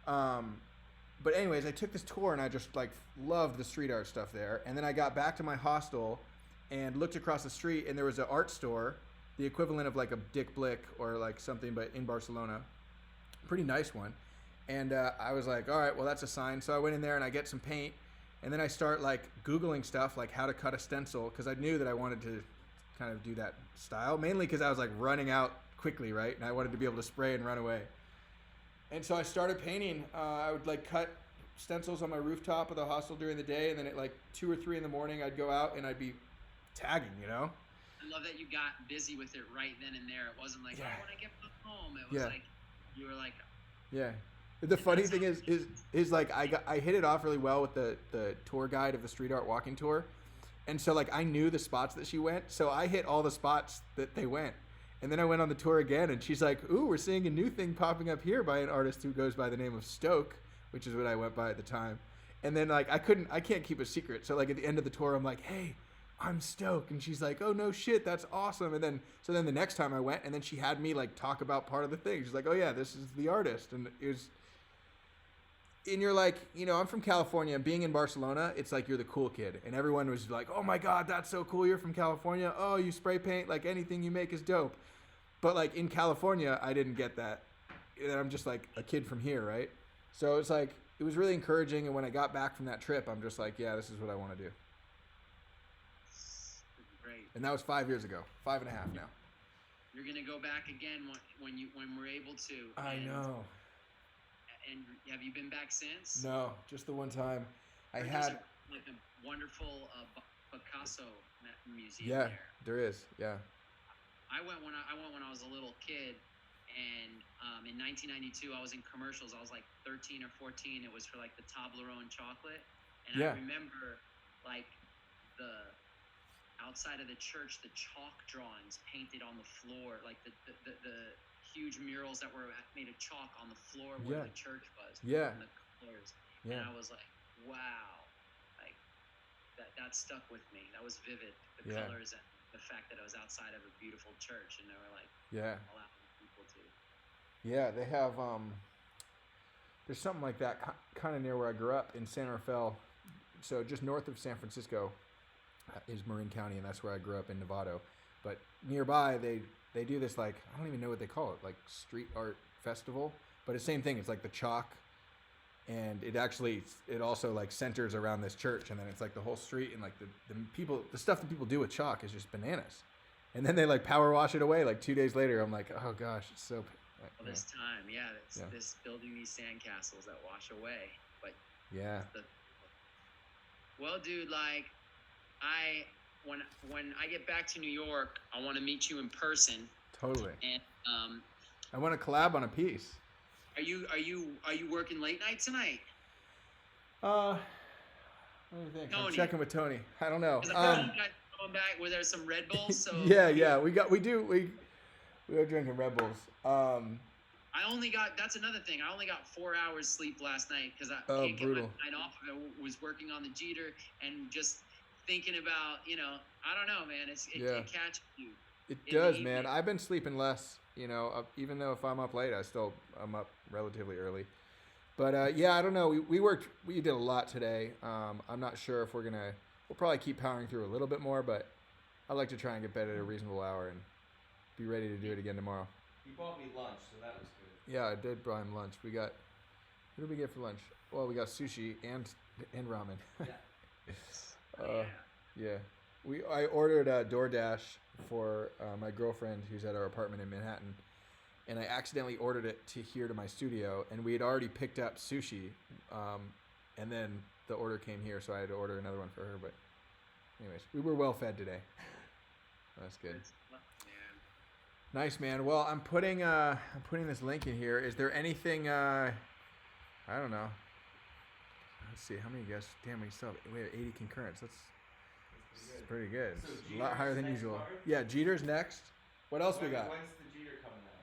But anyways, I took this tour and I just like loved the street art stuff there. And then I got back to my hostel and looked across the street and there was an art store, the equivalent of like a Dick Blick or like something, but in Barcelona. Pretty nice one. And I was like, all right, well that's a sign. So I went in there and I get some paint. And then I start like Googling stuff like how to cut a stencil because I knew that I wanted to kind of do that style, mainly because I was like running out quickly, right? And I wanted to be able to spray and run away. And so I started painting. I would like cut stencils on my rooftop of the hostel during the day, and then at like 2 or 3 in the morning I'd go out and I'd be tagging, I love that you got busy with it right then and there. It wasn't like, I want to get home. It was like, you were like... Yeah. The funny thing is like I hit it off really well with the tour guide of the street art walking tour. And so like I knew the spots that she went. So I hit all the spots that they went. And then I went on the tour again and she's like, ooh, we're seeing a new thing popping up here by an artist who goes by the name of Stoke, which is what I went by at the time. And then like I can't keep a secret. So like at the end of the tour, I'm like, hey, I'm Stoke. And she's like, oh no shit, that's awesome. And then the next time I went and then she had me like talk about part of the thing. She's like, oh yeah, this is the artist. And it was... And you're like, I'm from California. Being in Barcelona, it's like you're the cool kid. And everyone was like, oh my God, that's so cool. You're from California. Oh, you spray paint. Like anything you make is dope. But like in California, I didn't get that. And I'm just like a kid from here, right? So it's like, it was really encouraging. And when I got back from that trip, I'm just like, yeah, this is what I want to do. Great. And that was 5 years ago. 5.5 now. You're going to go back again when we're able to. I know. And have you been back since? No, just the one time. There's a wonderful Picasso museum there. Yeah, there is. Yeah. I went when I was a little kid, and in 1992 I was in commercials. I was like 13 or 14. It was for like the Toblerone chocolate, and I remember like the outside of the church, the chalk drawings painted on the floor, like the huge murals that were made of chalk on the floor where the church was. Yeah. And the colors. Yeah. And I was like, wow, like that stuck with me. That was vivid. The colors and the fact that I was outside of a beautiful church, and they were like, allowing people to. Yeah, they have. There's something like that kind of near where I grew up in San Rafael. So just north of San Francisco is Marin County, and that's where I grew up in Novato. But nearby, they do this, like, I don't even know what they call it, like street art festival. But it's the same thing. It's like the chalk, and it also like centers around this church, and then it's like the whole street, and like the stuff that people do with chalk is just bananas. And then they like power wash it away. Like 2 days later, I'm like, oh gosh, it's so. Well, this time, this building these sandcastles that wash away, but well, dude, like when I get back to New York, I want to meet you in person. Totally. And I want to collab on a piece. Are you working late night tonight? What do you think? Tony. I'm checking with Tony. I don't know. You guys going back? Were there some Red Bulls? So yeah. We were drinking Red Bulls. That's another thing. I only got 4 hours sleep last night because I can't get my night off. I was working on the Jeter and just thinking about, I don't know, man. It catches you. It does, man. I've been sleeping less, even though if I'm up late, I'm up relatively early. But I don't know. We did a lot today. I'm not sure if we'll probably keep powering through a little bit more, but I'd like to try and get bed at a reasonable hour and be ready to do it again tomorrow. You bought me lunch, so that was good. Yeah, I did buy him lunch. What did we get for lunch? Well, we got sushi and ramen. I ordered a DoorDash for my girlfriend who's at our apartment in Manhattan, and I accidentally ordered it to my studio, and we had already picked up sushi, and then the order came here, so I had to order another one for her. But anyways, we were well fed today. That's good. Nice, man. Well, I'm putting this link in here. Is there anything? I don't know. Let's see how many guys. Damn, we have 80 concurrents. That's pretty good. So It's a lot higher than usual. Card? Yeah, Jeter's next. What else we got? When's the Jeter coming out?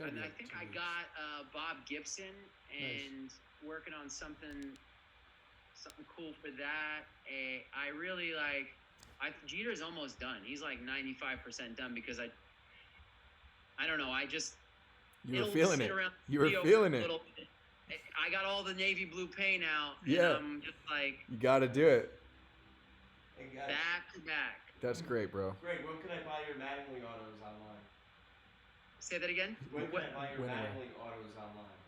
And I think I got Bob Gibson and working on something cool for that. I really like. Jeter's almost done. He's like 95% done because I don't know. You were feeling it. You were feeling it. I got all the navy blue paint out. Yeah. And I'm just like. You got to do it. Back to back. That's great, bro. Greg, when can I buy your Mattingly autos online? Say that again? When can I buy your Mattingly autos online?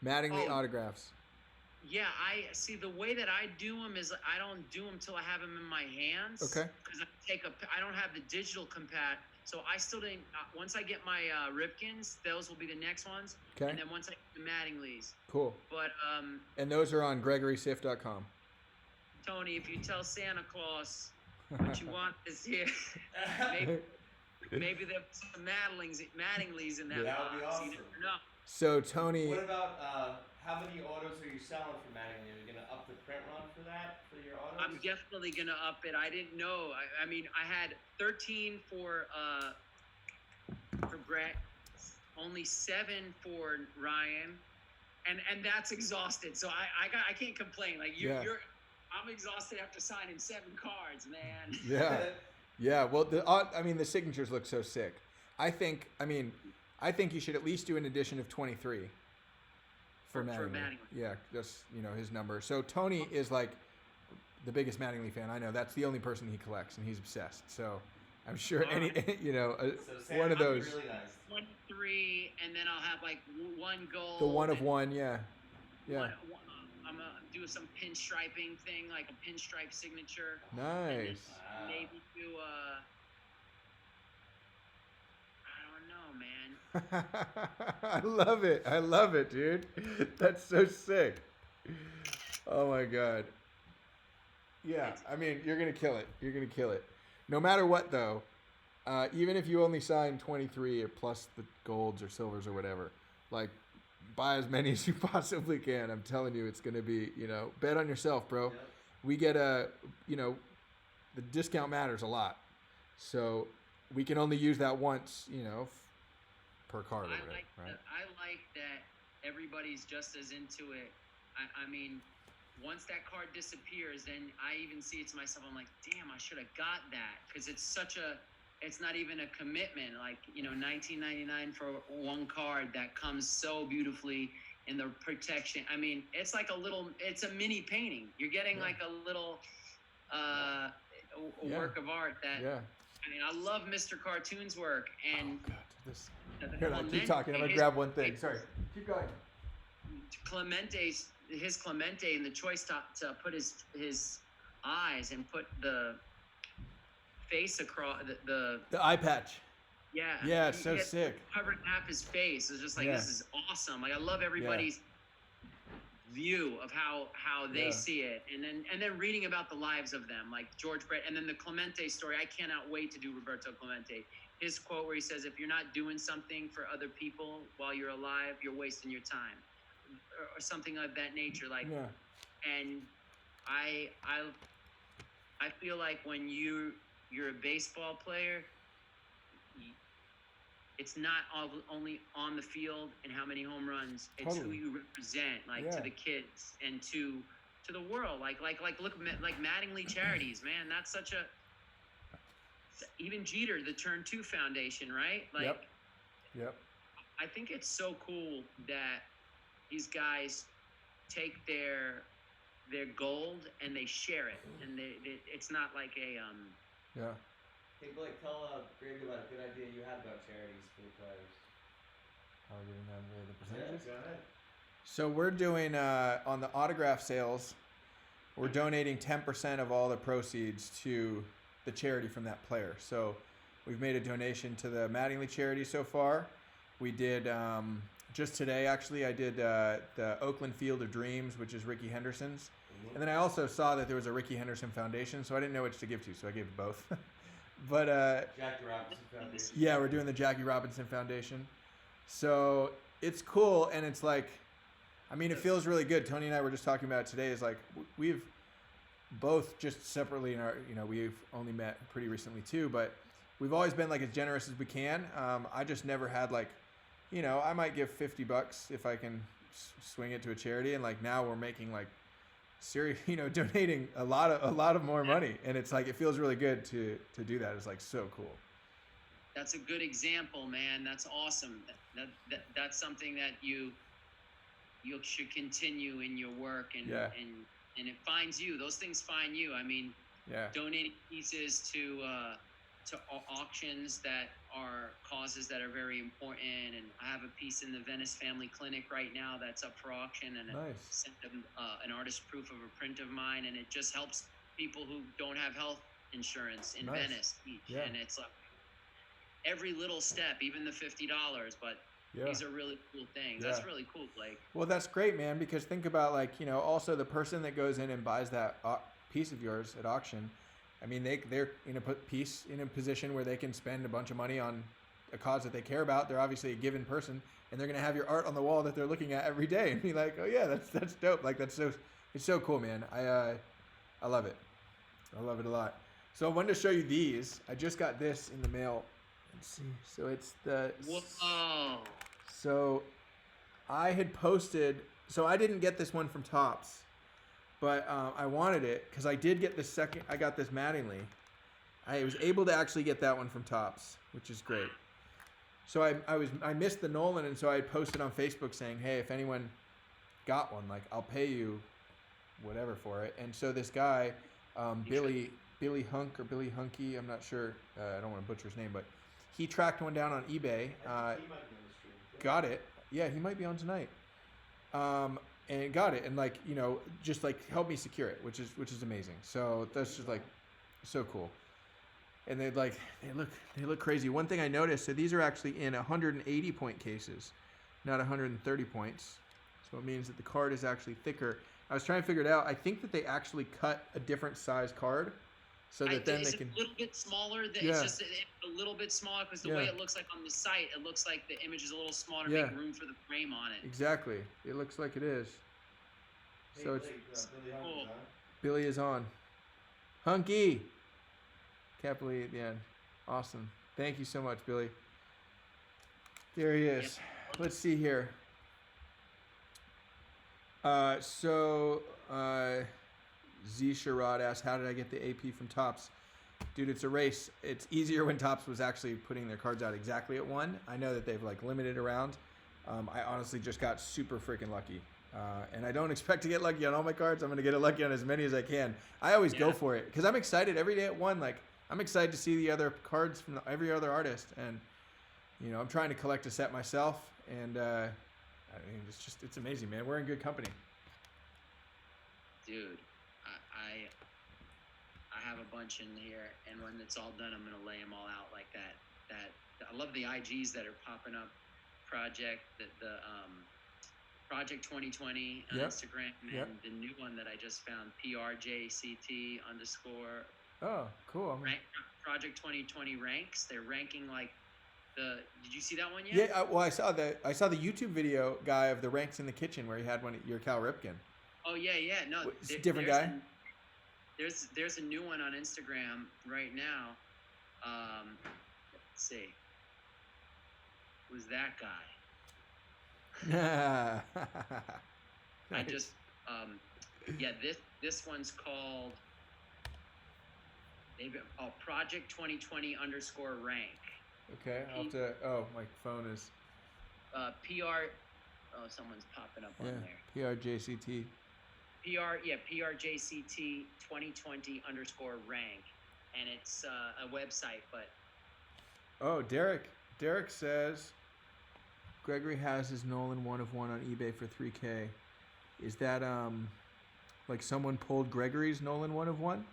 Mattingly autographs. Yeah, I see. The way that I do them is I don't do them till I have them in my hands. Okay. Because I don't have the digital compat, so I still didn't. Once I get my Ripkins, those will be the next ones. Okay. And then once I get the Mattinglys. Cool. But And those are on GregorySiff.com. Tony, if you tell Santa Claus what you want this year, maybe there's some Mattinglys in that box. That would be awesome. You never know. So Tony. What about how many autos are you selling for Mattingly? Are you gonna up the print run for your autos? I'm definitely gonna up it. I didn't know. I mean, I had 13 for Brett, only 7 for Ryan, and that's exhausted. So I can't complain. Like I'm exhausted after signing 7 cards, man. Yeah, yeah. Well, the signatures look so sick. I think you should at least do an edition of 23 for Mattingly. Yeah, that's his number. So Tony is like the biggest Mattingly fan I know. That's the only person he collects, and he's obsessed. So I'm sure one of those. Really nice. 1, 3, and then I'll have like 1 goal. The one of one, yeah. I'm gonna do some pinstriping thing, like a pinstripe signature. Nice. Maybe do I don't know, man. I love it, dude. That's so sick. Oh my god. Yeah, I mean, you're gonna kill it. No matter what, though, even if you only sign 23 or plus the golds or silvers or whatever, like buy as many as you possibly can. I'm telling you, it's going to be, bet on yourself, bro. Yep. We get the discount matters a lot. So we can only use that once, per card or whatever, right? I like that everybody's just as into it. I mean, once that card disappears, then I even see it to myself. I'm like, damn, I should have got that, because it's not even a commitment. Like, $19.99 for one card that comes so beautifully in the protection. I mean, it's like it's a mini painting. You're getting like a little work of art that. Yeah. I mean, I love Mr. Cartoon's work, and Here, keep talking. I'm gonna grab one thing. Sorry, keep going. His Clemente, and the choice to put his eyes and put the face across the eye patch. Yeah. Yeah, it's so sick. Covered half his face. It's just like, this is awesome. Like, I love everybody's view of how they see it, and then reading about the lives of them, like George Brett, and then the Clemente story. I cannot wait to do Roberto Clemente. His quote where he says, if you're not doing something for other people while you're alive, you're wasting your time, or something of that nature. Like, and I feel like when you're a baseball player, it's not only on the field and how many home runs. It's who you represent, to the kids and to the world. Like Mattingly Charities, man. That's such a. Even Jeter, the Turn 2 Foundation, right? Like, Yep. I think it's so cool that these guys take their gold and they share it, and it's not like a Hey Blake, tell Greg about a good idea you had about charities for the players. How are we giving them the percentages? Yeah, go ahead. So we're doing on the autograph sales, we're donating 10% of all the proceeds to the charity from that player. So we've made a donation to the Mattingly charity so far. We did just today, actually, I did the Oakland Field of Dreams, which is Ricky Henderson's. Mm-hmm. And then I also saw that there was a Ricky Henderson Foundation, so I didn't know which to give to, so I gave both. But Jackie Robinson Foundation. Yeah, we're doing the Jackie Robinson Foundation. So it's cool, and it's like, I mean, it feels really good. Tony and I were just talking about it today. Is like we've both just separately in our, we've only met pretty recently too, but we've always been like as generous as we can. I just never had like, I might give $50 if I can swing it to a charity, and like now we're making like serious, donating a lot of more money, and it's like it feels really good to do that. It's like so cool. That's a good example, man. That's awesome. That's something that you should continue in your work, and it finds you. Those things find you. I mean, donating pieces to auctions that are causes that are very important. And I have a piece in the Venice Family Clinic right now that's up for auction, and I sent them an artist proof of a print of mine, and it just helps people who don't have health insurance in Venice Beach. Yeah. And it's like every little step, even the $50, but these are really cool things. That's really cool, Blake. Well, that's great, man, because think about like, also the person that goes in and buys that piece of yours at auction. I mean, they're in a position where they can spend a bunch of money on a cause that they care about. They're obviously a given person, and they're going to have your art on the wall that they're looking at every day and be like, oh yeah, that's dope. Like it's so cool, man. I love it. I love it a lot. So I wanted to show you these. I just got this in the mail. Let's see. So it's the. Whoa. So I had posted. So I didn't get this one from Topps. But I wanted it because I did get the second. I got this Mattingly. I was able to actually get that one from Topps, which is great. So I missed the Nolan, and so I posted on Facebook saying, "Hey, if anyone got one, like I'll pay you whatever for it." And so this guy, Billy Hunk or Billy Hunky, I'm not sure. I don't want to butcher his name, but he tracked one down on eBay. He might be on the stream. Got it. Yeah, he might be on tonight. And got it, and like just like helped me secure it, which is amazing. So that's just like so cool. And they look crazy. One thing I noticed, so these are actually in 180 point cases, not 130 points. So it means that the card is actually thicker. I was trying to figure it out. I think that they actually cut a different size card so that then they can. It's a little bit smaller. It's just a little bit smaller because the way it looks like on the site, it looks like the image is a little smaller to make room for the frame on it. Exactly. It looks like it is. Hey, so Blake, it's cool. Billy is on. Hunky. Capitally at the end. Awesome. Thank you so much, Billy. There he is. Yep. Let's see here. Z Sherrod asked, how did I get the AP from Topps? Dude, it's a race. It's easier when Topps was actually putting their cards out exactly at 1. I know that they've like limited around. I honestly just got super freaking lucky. And I don't expect to get lucky on all my cards. I'm going to get lucky on as many as I can. I always go for it because I'm excited every day at 1. Like, I'm excited to see the other cards from every other artist. And, you know, I'm trying to collect a set myself. And, I mean, it's amazing, man. We're in good company. Dude, I have a bunch in here, and when it's all done, I'm gonna lay them all out like that. I love the IGs that are popping up. Project Project 2020 on Instagram, and the new one that I just found, PRJCT_. Oh, cool. Project 2020 ranks. They're ranking like the. Did you see that one yet? Yeah. Well, I saw the YouTube video guy of the ranks in the kitchen where he had one at your Cal Ripken. Oh yeah. No, it's a different guy. There's a new one on Instagram right now. Let's see. Who's that guy? Nice. I just this one's called Project 2020_rank. Okay, I'll have to. Oh, my phone is. PR. Oh, someone's popping up on there. PRJCT. PRJCT 2020_rank, and it's a website. But oh, Derek says Gregory has his Nolan 1 of 1 on eBay for $3K. Is that like someone pulled Gregory's Nolan 1 of 1?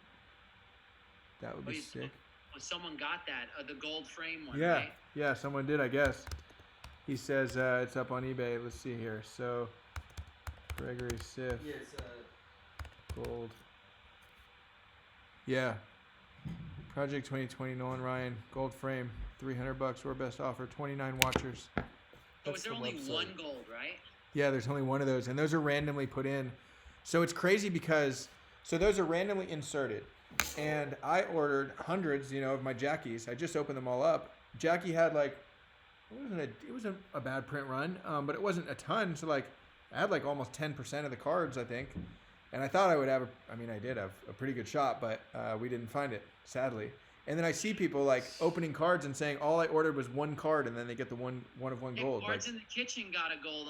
That would be sick. Well, someone got that, the gold frame one, yeah. right? Yeah, someone did, I guess. He says it's up on eBay. Let's see here. So, Gregory Siff. Yeah, it's gold. Yeah. Project 2020, Nolan Ryan, gold frame, $300 or best offer, 29 watchers. Oh, is there only one gold, right? Yeah, there's only one of those, and those are randomly put in. So it's crazy because, those are randomly inserted. And I ordered hundreds, of my Jackies. I just opened them all up. Jackie had like, it wasn't a bad print run, but it wasn't a ton. So like, I had like almost 10% of the cards, I think. And I thought I would have, I did have a pretty good shot, but we didn't find it, sadly. And then I see people like opening cards and saying all I ordered was one card, and then they get the one of one gold. Cards in the Kitchen got a gold.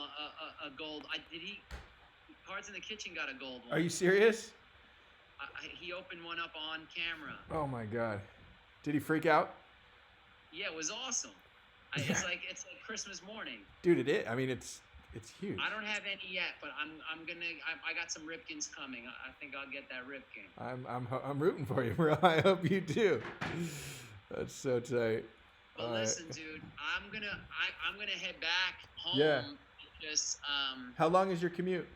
Cards in the Kitchen got a gold one. Are you serious? He opened one up on camera. Oh my god! Did he freak out? Yeah, it was awesome. It's like Christmas morning. Dude, it is. It's huge. I don't have any yet, but I got some Ripkins coming. I think I'll get that Ripken. I'm rooting for you, bro. I hope you do. That's so tight. Well, listen, dude, I'm gonna head back home. Yeah. Because how long is your commute?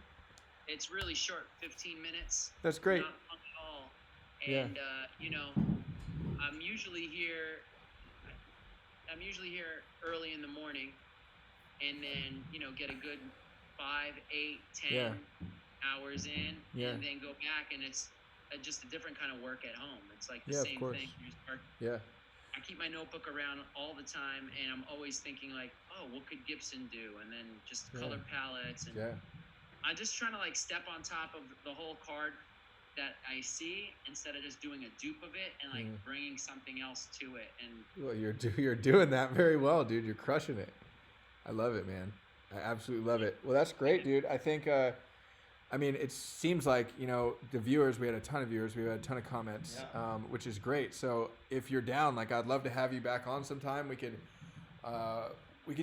It's really short, 15 minutes. That's great. Not long at all. And I'm usually here early in the morning, and then get a good 5, 8, 10 hours in, and then go back, and it's just a different kind of work at home. It's like the same thing. I keep my notebook around all the time, and I'm always thinking like, oh, what could Gibson do? And then just color palettes, and I'm just trying to like step on top of the whole card that I see instead of just doing a dupe of it and like bringing something else to it. And well, you're doing that very well, dude. You're crushing it. I love it, man. I absolutely love it. Well, that's great, dude. I think, it seems like, the viewers, we had a ton of viewers. We had a ton of comments, which is great. So if you're down, like, I'd love to have you back on sometime. We could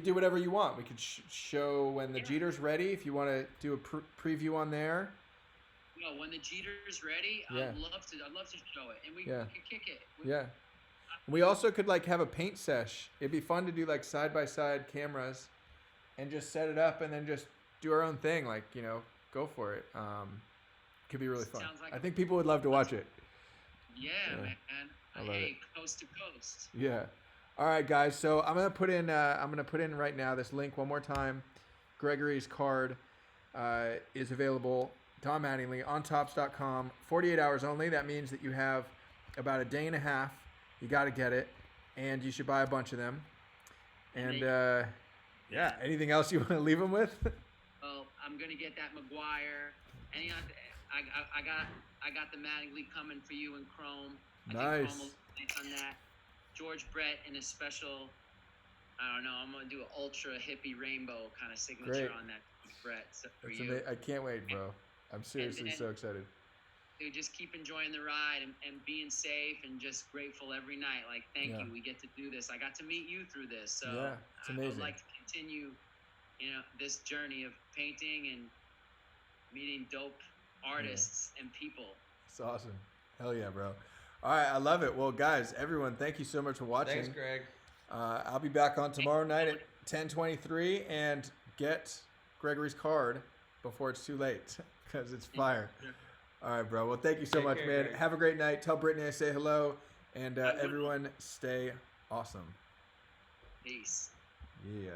do whatever you want. We could show when the Jeter's ready. If you want to do a preview on there. No, when the Jeter's ready, I'd love to show it. And we could kick it. We also could like have a paint sesh. It'd be fun to do like side-by-side cameras and just set it up and then just do our own thing. Like, go for it. Could be really fun. I think people would love to watch it. Yeah, man. I love it. Coast to coast. Yeah. All right, guys. So I'm gonna put in right now this link one more time. Gregory's card is available. Don Mattingly on Topps.com. 48 hours only. That means that you have about a day and a half. You got to get it, and you should buy a bunch of them. And yeah, anything else you want to leave them with? Well, I'm gonna get that McGuire. And I got the Mattingly coming for you in chrome. I think Chrome will on that. George Brett in a special. I don't know. I'm gonna do an ultra hippie rainbow kind of signature on that Brett for you. I can't wait, bro. I'm seriously so excited. Dude, just keep enjoying the ride and being safe and just grateful every night. Like, thank you. We get to do this. I got to meet you through this. So it's amazing. I would like to continue, this journey of painting and meeting dope artists and people. It's awesome. Hell yeah, bro. All right, I love it. Well, guys, everyone, thank you so much for watching. Thanks, Greg. I'll be back on tomorrow night at 10:23 and get Gregory's card before it's too late because it's fire. All right, bro. Well, thank you so much, man. Greg. Have a great night. Tell Brittany I say hello, and everyone stay awesome. Peace. Yeah.